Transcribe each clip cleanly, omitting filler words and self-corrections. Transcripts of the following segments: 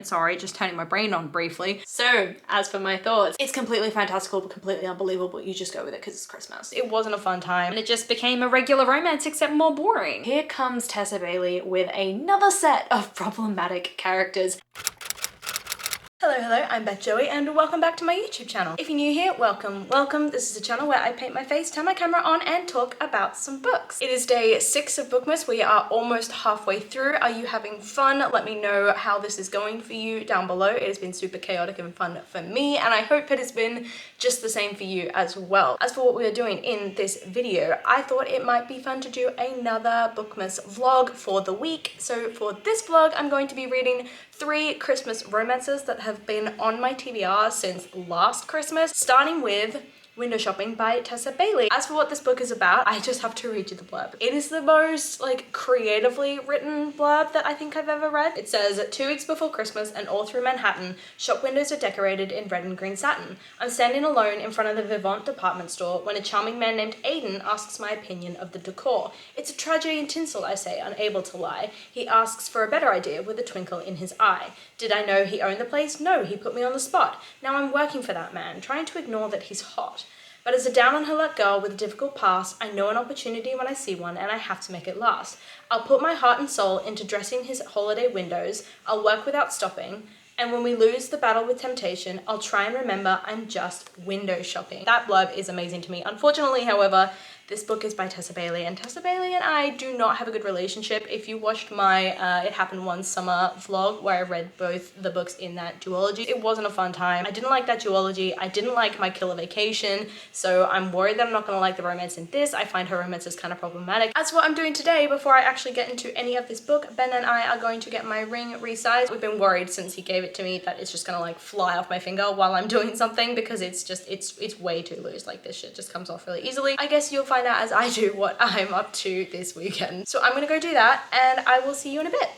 Sorry, just turning my brain on briefly. So, as for my thoughts, it's completely fantastical, but completely unbelievable. You just go with it because it's Christmas. It wasn't a fun time, and it just became a regular romance, except more boring. Here comes Tessa Bailey with another set of problematic characters. Hello, I'm Beth Joey and welcome back to my YouTube channel. If you're new here, welcome. This is a channel where I paint my face, turn my camera on and talk about some books. It is day 6 of Bookmas. We are almost halfway through. Are you having fun? Let me know how this is going for you down below. It has been super chaotic and fun for me, and I hope it has been just the same for you as well. As for what we are doing in this video, I thought it might be fun to do another Bookmas vlog for the week. So for this vlog, I'm going to be reading 3 Christmas romances that have been on my TBR since last Christmas, starting with Window Shopping by Tessa Bailey. As for what this book is about, I just have to read you the blurb. It is the most creatively written blurb that I think I've ever read. It says, 2 weeks before Christmas and all through Manhattan, shop windows are decorated in red and green satin. I'm standing alone in front of the Vivant department store when a charming man named Aiden asks my opinion of the decor. It's a tragedy in tinsel, I say, unable to lie. He asks for a better idea with a twinkle in his eye. Did I know he owned the place? No, he put me on the spot. Now I'm working for that man, trying to ignore that he's hot. But as a down-on-her-luck girl with a difficult past, I know an opportunity when I see one and I have to make it last. I'll put my heart and soul into dressing his holiday windows, I'll work without stopping, and when we lose the battle with temptation, I'll try and remember I'm just window shopping. That blurb is amazing to me. Unfortunately, however, this book is by Tessa Bailey, and Tessa Bailey and I do not have a good relationship. If you watched my It Happened One Summer vlog where I read both the books in that duology, it wasn't a fun time. I didn't like that duology. I didn't like My Killer Vacation, so I'm worried that I'm not gonna like the romance in this. I find her romances kind of problematic. As for what I'm doing today, before I actually get into any of this book, Ben and I are going to get my ring resized. We've been worried since he gave it to me that it's just gonna fly off my finger while I'm doing something because it's way too loose. This shit just comes off really easily. I guess you'll find out as I do what I'm up to this weekend. So I'm gonna go do that and I will see you in a bit.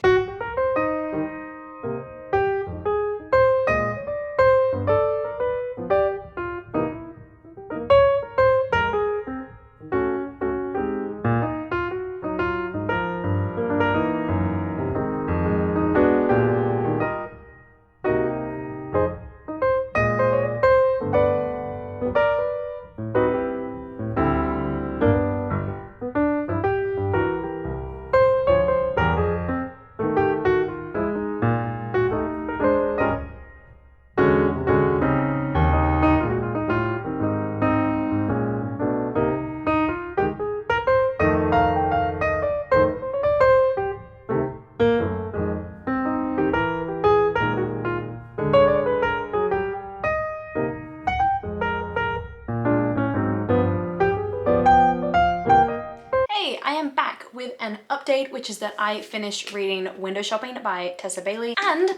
I am back with an update, which is that I finished reading Window Shopping by Tessa Bailey, and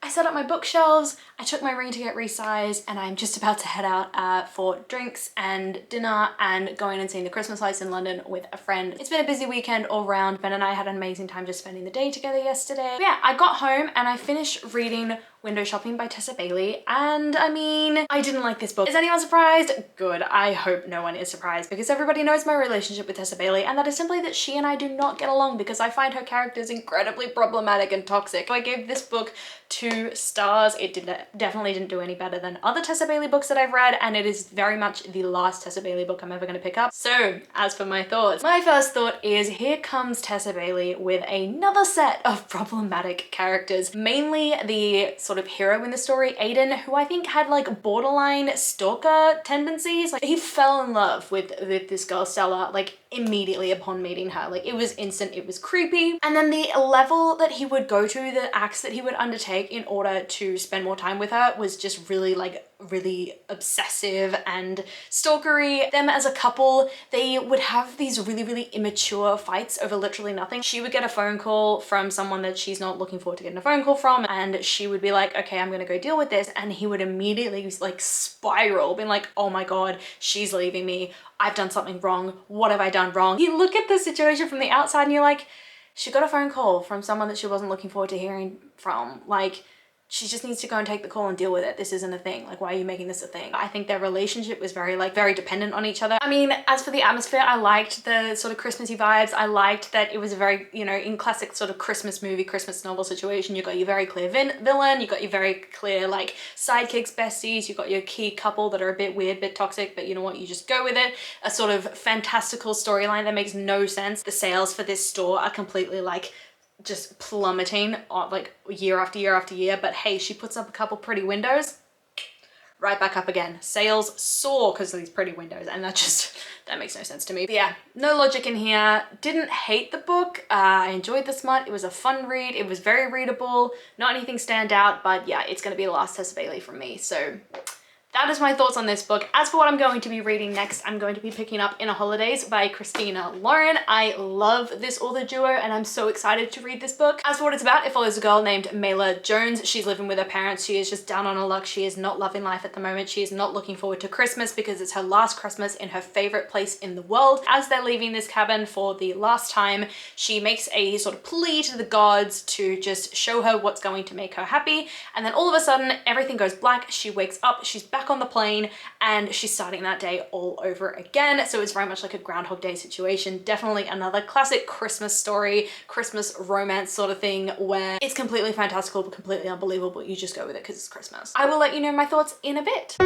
I set up my bookshelves, I took my ring to get resized, and I'm just about to head out for drinks and dinner and going and seeing the Christmas lights in London with a friend. It's been a busy weekend all round. Ben and I had an amazing time just spending the day together yesterday. But yeah, I got home and I finished reading Window Shopping by Tessa Bailey, and I mean, I didn't like this book. Is anyone surprised? Good. I hope no one is surprised because everybody knows my relationship with Tessa Bailey, and that is simply that she and I do not get along because I find her characters incredibly problematic and toxic. So I gave this book 2 stars. It definitely didn't do any better than other Tessa Bailey books that I've read, and it is very much the last Tessa Bailey book I'm ever going to pick up. So as for my thoughts, my first thought is here comes Tessa Bailey with another set of problematic characters, mainly the sort of hero in the story, Aiden, who I think had borderline stalker tendencies. He fell in love with this girl Stella immediately upon meeting her. It was instant, it was creepy. And then the level that he would go to, the acts that he would undertake in order to spend more time with her was just really really obsessive and stalkery. Them as a couple, they would have these really immature fights over literally nothing. She would get a phone call from someone that she's not looking forward to getting a phone call from, and she would be like, okay, I'm gonna go deal with this, and he would immediately spiral, being like, oh my god, she's leaving me, I've done something wrong, what have I done wrong? You look at the situation from the outside and you're like, she got a phone call from someone that she wasn't looking forward to hearing from. she just needs to go and take the call and deal with it. This isn't a thing. Like, why are you making this a thing? I think their relationship was very dependent on each other. I mean, as for the atmosphere, I liked the sort of Christmassy vibes. I liked that it was a very, you know, in classic sort of Christmas movie, Christmas novel situation, you got your very clear villain, you got your very clear like sidekicks, besties, you got your key couple that are a bit weird, bit toxic, but you know what, you just go with it. A sort of fantastical storyline that makes no sense. The sales for this store are completely like just plummeting like year after year after year, but hey, she puts up a couple pretty windows, right back up again. Sales soar because of these pretty windows, and that makes no sense to me. But yeah, no logic in here. Didn't hate the book. I enjoyed the smut. It was a fun read. It was very readable. Not anything stand out, but yeah, it's gonna be the last Tessa Bailey from me. So that is my thoughts on this book. As for what I'm going to be reading next, I'm going to be picking up Inner Holidays by Christina Lauren. I love this author duo and I'm so excited to read this book. As for what it's about, it follows a girl named Mayla Jones. She's living with her parents. She is just down on her luck. She is not loving life at the moment. She is not looking forward to Christmas because it's her last Christmas in her favorite place in the world. As they're leaving this cabin for the last time, she makes a sort of plea to the gods to just show her what's going to make her happy. And then all of a sudden, everything goes black. She wakes up, she's back on the plane, and she's starting that day all over again. So it's very much like a Groundhog Day situation. Definitely another classic Christmas story, Christmas romance sort of thing where it's completely fantastical but completely unbelievable. You just go with it because it's Christmas. I will let you know my thoughts in a bit.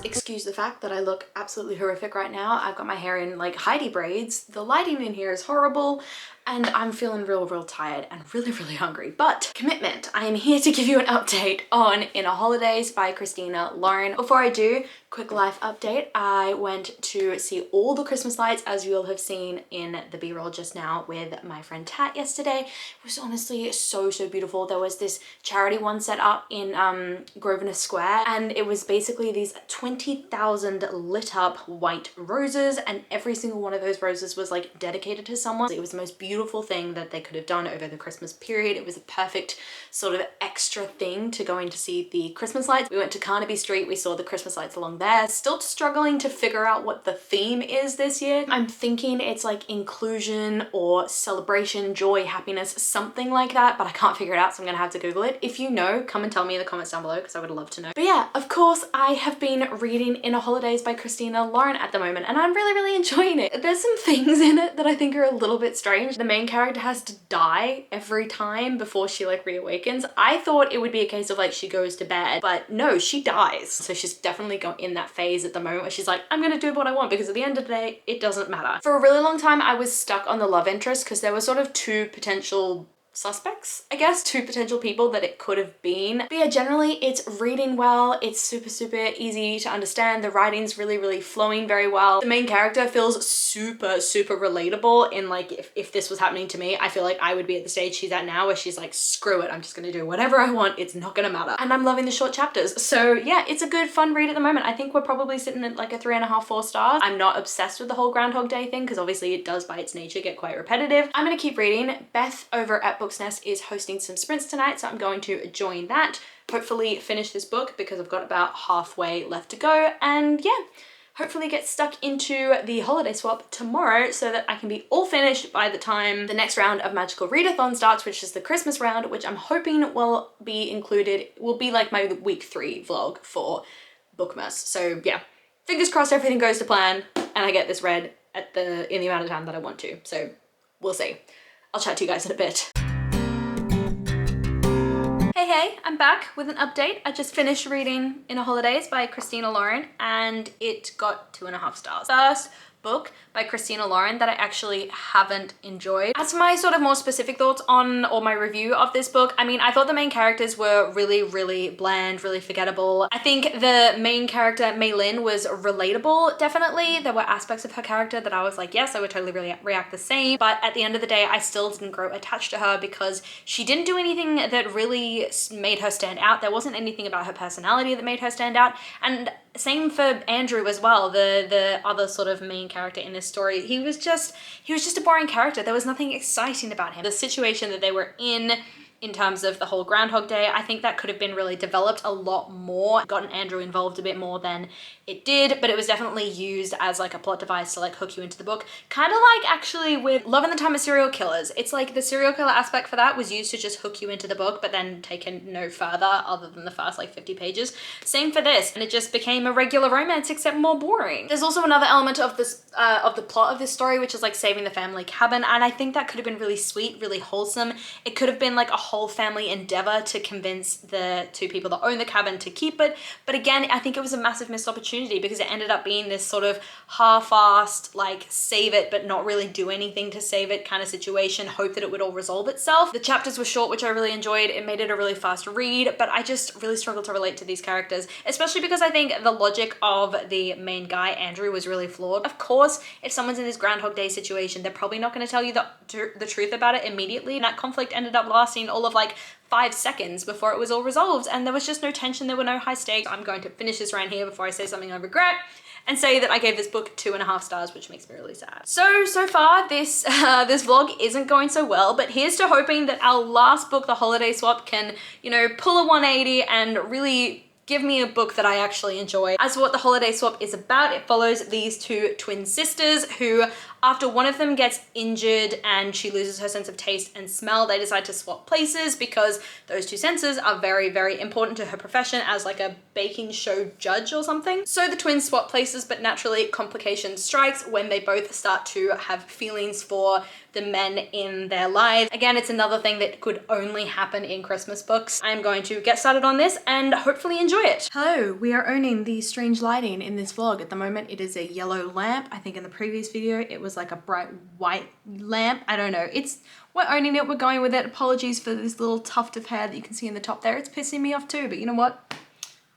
Excuse the fact that I look absolutely horrific right now. I've got my hair in like Heidi braids. The lighting in here is horrible and I'm feeling real tired and really hungry. But commitment, I am here to give you an update on Inner Holidays by Christina Lauren. Before I do, quick life update. I went to see all the Christmas lights, as you all have seen in the B-roll just now, with my friend Tat yesterday. It was honestly so beautiful. There was this charity one set up in Grosvenor Square, and it was basically these 20,000 lit up white roses, and every single one of those roses was like dedicated to someone. It was the most beautiful thing that they could have done over the Christmas period. It was a perfect sort of extra thing to go in to see the Christmas lights. We went to Carnaby Street, we saw the Christmas lights along there. Still struggling to figure out what the theme is this year. I'm thinking it's like inclusion or celebration, joy, happiness, something like that, but I can't figure it out, so I'm gonna have to Google it. If you know, come and tell me in the comments down below because I would love to know. But yeah, of course, I have been reading Inner Holidays by Christina Lauren at the moment, and I'm really enjoying it. There's some things in it that I think are a little bit strange. The main character has to die every time before she like reawakens. I thought it would be a case of like she goes to bed, but no, she dies. So she's definitely going in that phase at the moment where she's like, I'm gonna do what I want because at the end of the day, it doesn't matter. For a really long time, I was stuck on the love interest because there were sort of two potential suspects, I guess, two potential people that it could have been. But yeah, generally it's reading well. It's super easy to understand. The writing's really flowing very well. The main character feels super relatable in like, if this was happening to me, I feel like I would be at the stage she's at now where she's like, screw it, I'm just gonna do whatever I want. It's not gonna matter. And I'm loving the short chapters. So yeah, it's a good fun read at the moment. I think we're probably sitting at like a 3.5, 4 stars. I'm not obsessed with the whole Groundhog Day thing because obviously it does by its nature get quite repetitive. I'm gonna keep reading. Beth over at Bookmas is hosting some sprints tonight, so I'm going to join that. Hopefully finish this book because I've got about halfway left to go, and yeah, hopefully get stuck into the holiday swap tomorrow so that I can be all finished by the time the next round of Magical Readathon starts, which is the Christmas round, which I'm hoping will be like my week 3 vlog for Bookmas. So yeah, fingers crossed everything goes to plan and I get this read in the amount of time that I want to. So we'll see. I'll chat to you guys in a bit. Hey, I'm back with an update. I just finished reading Inner Holidays by Christina Lauren and it got 2.5 stars. First book by Christina Lauren that I actually haven't enjoyed. As for my sort of more specific thoughts on or my review of this book, I mean, I thought the main characters were really bland, really forgettable. I think the main character, Maylin, was relatable, definitely. There were aspects of her character that I was like, yes, I would totally react the same. But at the end of the day, I still didn't grow attached to her because she didn't do anything that really made her stand out. There wasn't anything about her personality that made her stand out. And same for Andrew as well, the other sort of main character in this story. He was just a boring character. There was nothing exciting about him. The situation that they were in terms of the whole Groundhog Day, I think that could have been really developed a lot more, gotten Andrew involved a bit more than it did, but it was definitely used as like a plot device to like hook you into the book. Kind of like actually with Love in the Time of Serial Killers. It's like the serial killer aspect for that was used to just hook you into the book, but then taken no further other than the first like 50 pages. Same for this, and it just became a regular romance except more boring. There's also another element of this, of the plot of this story, which is like saving the family cabin, and I think that could have been really sweet, really wholesome. It could have been like a whole family endeavor to convince the two people that own the cabin to keep it, but again, I think it was a massive missed opportunity because it ended up being this sort of half-assed, like save it but not really do anything to save it kind of situation, hope that it would all resolve itself. The chapters were short, which I really enjoyed. It made it a really fast read, but I just really struggled to relate to these characters, especially because I think the logic of the main guy, Andrew, was really flawed. Of course, if someone's in this Groundhog Day situation, they're probably not going to tell you the truth about it immediately, and that conflict ended up lasting all of like 5 seconds before it was all resolved, and there was just no tension, there were no high stakes. I'm going to finish this round here before I say something I regret and say that I gave this book 2.5 stars, which makes me really sad. So far this this vlog isn't going so well, but here's to hoping that our last book, The Holiday Swap, can, you know, pull a 180 and really give me a book that I actually enjoy. As for what The Holiday Swap is about, it follows these two twin sisters who, after one of them gets injured and she loses her sense of taste and smell, they decide to swap places because those two senses are very, very important to her profession as like a baking show judge or something. So the twins swap places, but naturally complication strikes when they both start to have feelings for the men in their lives. Again, it's another thing that could only happen in Christmas books. I'm going to get started on this and hopefully enjoy it. Hello, we are owning the strange lighting in this vlog. At the moment, it is a yellow lamp. I think in the previous video, it was like a bright white lamp. I don't know. We're owning it, we're going with it. Apologies for this little tuft of hair that you can see in the top there. It's pissing me off too, but you know what?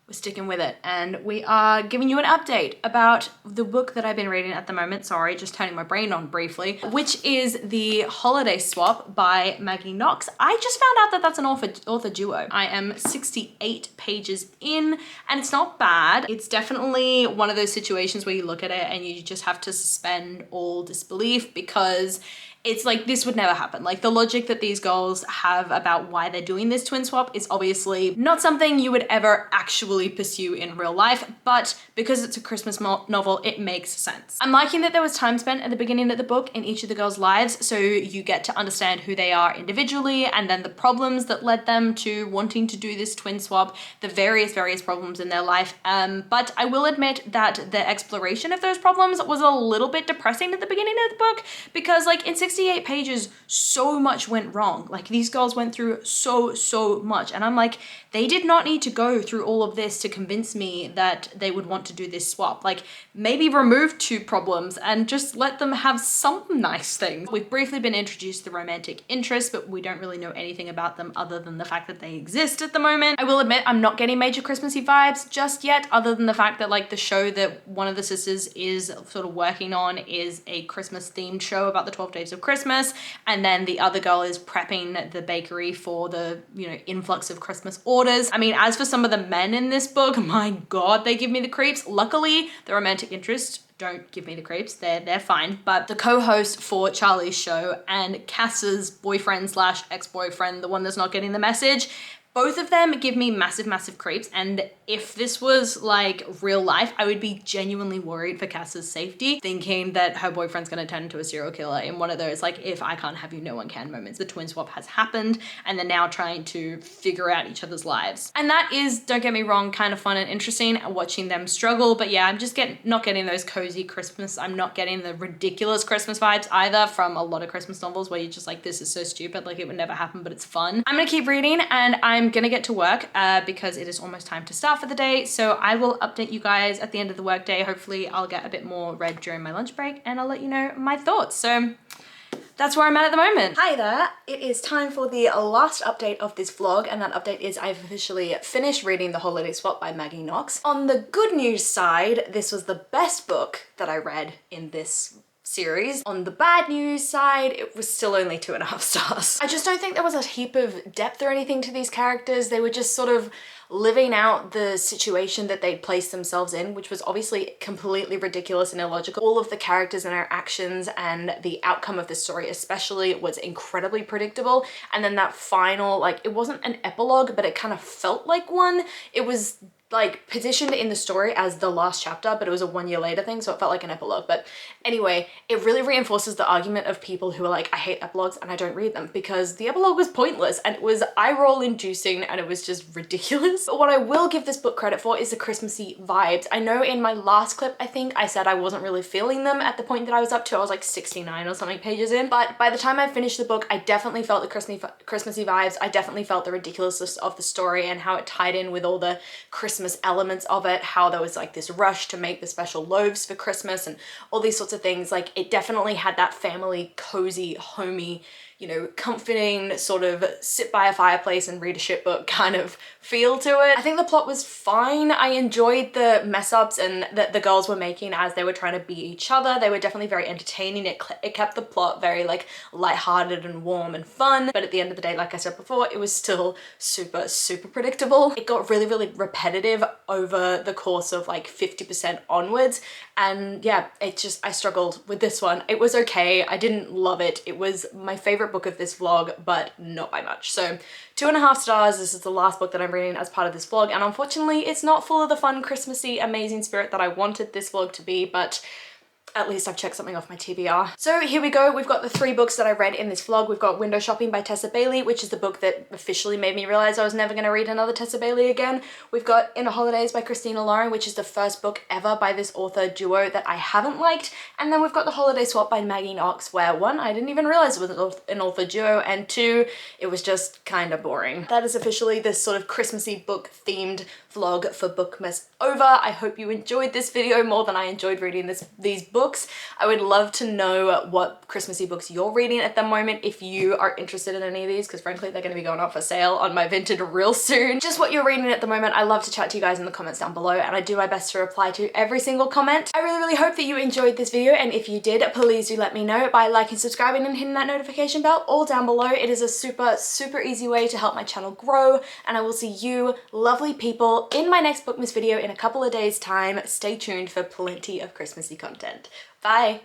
We're sticking with it, and we are giving you an update about the book that I've been reading at the moment. Sorry, just turning my brain on briefly, which is The Holiday Swap by Maggie Knox. I just found out that that's an author duo. I am 68 pages in, and it's not bad. It's definitely one of those situations where you look at it and you just have to suspend all disbelief because it's like, this would never happen. Like, the logic that these girls have about why they're doing this twin swap is obviously not something you would ever actually pursue in real life, but because it's a Christmas novel, it makes sense. I'm liking that there was time spent at the beginning of the book in each of the girls' lives, so you get to understand who they are individually and then the problems that led them to wanting to do this twin swap, the various problems in their life. But I will admit that the exploration of those problems was a little bit depressing at the beginning of the book because, like, in 68 pages, so much went wrong. Like, these girls went through so much, and I'm like, they did not need to go through all of this to convince me that they would want to do this swap. Like, maybe remove 2 problems and just let them have some nice things. We've briefly been introduced to the romantic interests, but we don't really know anything about them other than the fact that they exist at the moment. I will admit, I'm not getting major Christmassy vibes just yet, other than the fact that, like, the show that one of the sisters is sort of working on is a Christmas themed show about the 12 days of Christmas, and then the other girl is prepping the bakery for the, you know, influx of Christmas orders. I mean, as for some of the men in this book, my God, they give me the creeps. Luckily, the romantic interests don't give me the creeps. They're fine. But the co-host for Charlie's show and Cass's boyfriend slash ex-boyfriend, the one that's not getting the message, both of them give me massive creeps, and if this was like real life, I would be genuinely worried for Cass's safety, thinking that her boyfriend's gonna turn into a serial killer in one of those, like, if I can't have you, no one can moments. The twin swap has happened, and they're now trying to figure out each other's lives. And that is, don't get me wrong, kind of fun and interesting watching them struggle, but yeah, I'm just not getting those cozy Christmas, I'm not getting the ridiculous Christmas vibes either from a lot of Christmas novels where you're just like, this is so stupid, like it would never happen, but it's fun. I'm gonna keep reading, and I'm gonna get to work because it is almost time to start for the day. So I will update you guys at the end of the workday. Hopefully I'll get a bit more read during my lunch break and I'll let you know my thoughts. So that's where I'm at the moment. Hi there, it is time for the last update of this vlog, and that update is I've officially finished reading The Holiday Swap by Maggie Knox. On the good news side, this was the best book that I read in this series. On the bad news side, it was still only 2.5 stars. I just don't think there was a heap of depth or anything to these characters. They were just sort of living out the situation that they'd placed themselves in, which was obviously completely ridiculous and illogical. All of the characters and their actions and the outcome of the story especially was incredibly predictable. And then that final, like, it wasn't an epilogue, but it kind of felt like one. It was like positioned in the story as the last chapter, but it was a 1 year later thing, so it felt like an epilogue. But anyway, it really reinforces the argument of people who are like, I hate epilogues and I don't read them, because the epilogue was pointless and it was eye roll inducing and it was just ridiculous. But what I will give this book credit for is the Christmassy vibes. I know in my last clip, I think I said I wasn't really feeling them at the point that I was up to. I was like 69 or something pages in, but by the time I finished the book, I definitely felt the Christmassy vibes. I definitely felt the ridiculousness of the story and how it tied in with all the Christmas elements of it, how there was like this rush to make the special loaves for Christmas and all these sorts of things. Like, it definitely had that family, cozy, homey, you know, comforting sort of sit by a fireplace and read a shit book kind of feel to it. I think the plot was fine. I enjoyed the mess ups and that the girls were making as they were trying to be each other. They were definitely very entertaining. It kept the plot very like lighthearted and warm and fun. But at the end of the day, like I said before, it was still super, super predictable. It got really, really repetitive over the course of like 50% onwards. And yeah, I struggled with this one. It was okay. I didn't love it. It was my favorite book of this vlog, but not by much. So 2.5 stars. This is the last book that I'm reading as part of this vlog, and unfortunately it's not full of the fun, Christmassy, amazing spirit that I wanted this vlog to be, but at least I've checked something off my TBR. So here we go. We've got the 3 books that I read in this vlog. We've got Window Shopping by Tessa Bailey, which is the book that officially made me realize I was never going to read another Tessa Bailey again. We've got Inner Holidays by Christina Lauren, which is the first book ever by this author duo that I haven't liked. And then we've got The Holiday Swap by Maggie Knox, where 1, I didn't even realize it was an author duo, and 2, it was just kind of boring. That is officially this sort of Christmassy book themed vlog for Bookmas over. I hope you enjoyed this video more than I enjoyed reading these books. I would love to know what Christmassy books you're reading at the moment if you are interested in any of these, because frankly they're going to be going up for sale on my Vinted real soon. Just what you're reading at the moment. I love to chat to you guys in the comments down below, and I do my best to reply to every single comment. I really, really hope that you enjoyed this video, and if you did, please do let me know by liking, subscribing and hitting that notification bell all down below. It is a super, super easy way to help my channel grow, and I will see you lovely people in my next Bookmas video in a couple of days time. Stay tuned for plenty of Christmassy content. Bye!